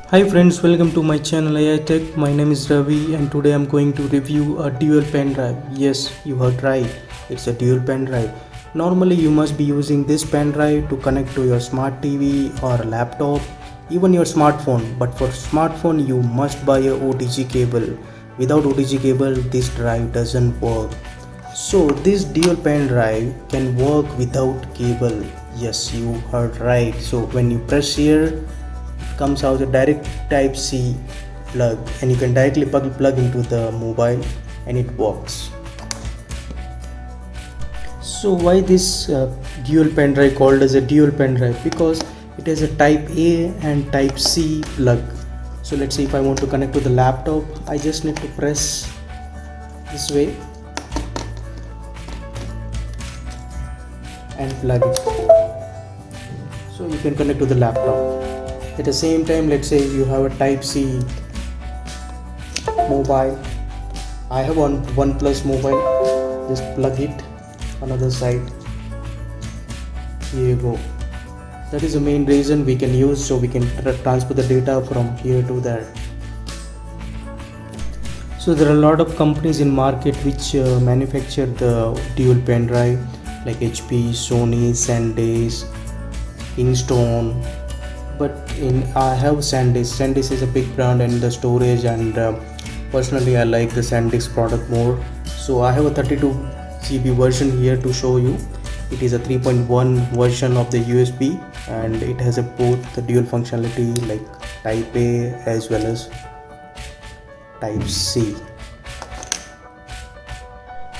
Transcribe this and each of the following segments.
Hi friends, welcome to my channel AI Tech. My name is Ravi and today I'm going to review a dual pen drive. Yes, you heard right. It's a dual pen drive. Normally you must be using this pen drive to connect to your smart TV or laptop, even your smartphone. But for smartphone you must buy a OTG cable. Without OTG cable this drive doesn't work. So this dual pen drive can work without cable. Yes, you heard right. So when you press here, comes out a direct type C plug and you can directly plug into the mobile and it works. So why this dual pen drive called as a dual pen drive? Because it has a type A and type C plug. So let's say if I want to connect to the laptop, I just need to press this way and plug it. So you can connect to the laptop. At the same time, let's say you have a type C mobile. I have one OnePlus mobile. Just plug it on other side. Here you go. That is the main reason we can use, so we can transfer the data from here to there. So there are a lot of companies in market which manufacture the dual pen drive like HP, Sony, SanDisk, Kingston. But I have SanDisk. SanDisk is a big brand and the storage, and personally I like the SanDisk product more. So I have a 32 GB version here to show you. It is a 3.1 version of the USB and it has a both the dual functionality like type A as well as type C.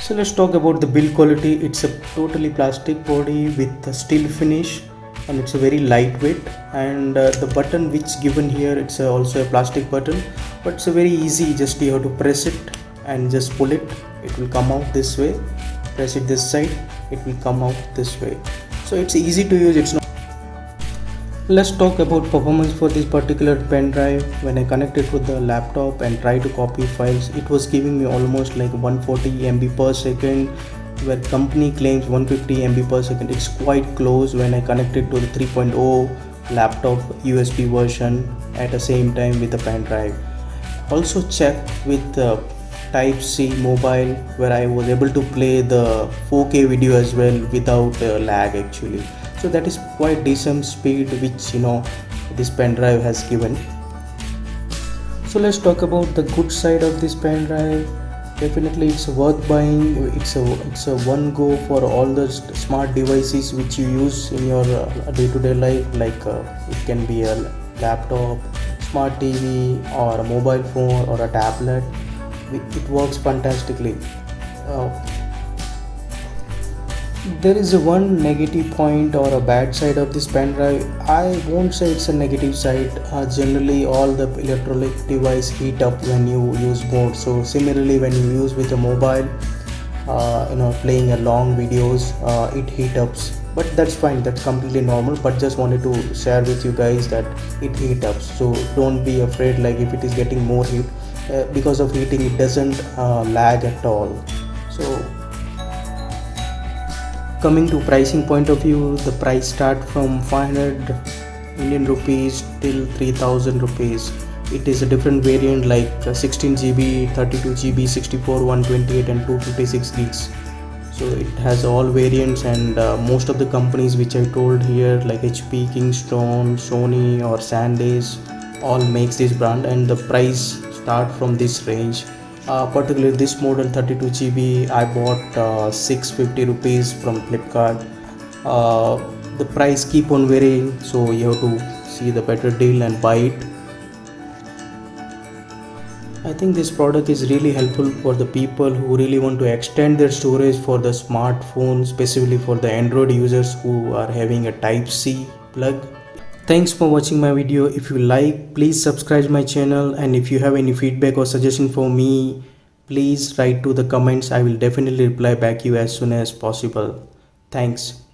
So let's talk about the build quality. It's a totally plastic body with a steel finish and it's a very lightweight, and the button which given here, it's also a plastic button, but it's a very easy. Just you have to press it and just pull it. It will come out this way. Press it this side, it will come out this way. So it's easy to use. It's not. Let's talk about performance for this particular pen drive. When I connected to the laptop and try to copy files, it was giving me almost like 140 MB per second, where company claims 150 MB per second. It's quite close when I connected to the 3.0 laptop USB version at the same time with the pen drive. Also check with the type C mobile, where I was able to play the 4K video as well without lag actually. So that is quite decent speed which this pen drive has given. So let's talk about the good side of this pen drive. Definitely it's worth buying. It's a one go for all the smart devices which you use in your day-to-day life, like it can be a laptop, smart TV or a mobile phone or a tablet. It works fantastically. There is a one negative point or a bad side of this pen drive. I won't say it's a negative side. Generally all the electronic device heat up when you use more. So similarly when you use with a mobile, playing a long videos, it heat ups, but that's fine, that's completely normal. But just wanted to share with you guys that it heat ups, so don't be afraid like if it is getting more heat. Because of heating it doesn't lag at all. So coming to pricing point of view, the price start from 500 Indian rupees till 3000 rupees. It is a different variant like 16 GB, 32 GB, 64, 128 and 256 gigs. So it has all variants, and most of the companies which I told here like HP, Kingston, Sony or SanDisk all makes this brand, and the price start from this range. Particularly this model 32 GB I bought 650 rupees from Flipkart. The price keep on varying, so you have to see the better deal and buy it. I think this product is really helpful for the people who really want to extend their storage for the smartphone, specifically for the Android users who are having a type C plug. Thanks for watching my video. If you like, please subscribe my channel, and if you have any feedback or suggestion for me, please write to the comments. I will definitely reply back you as soon as possible. Thanks.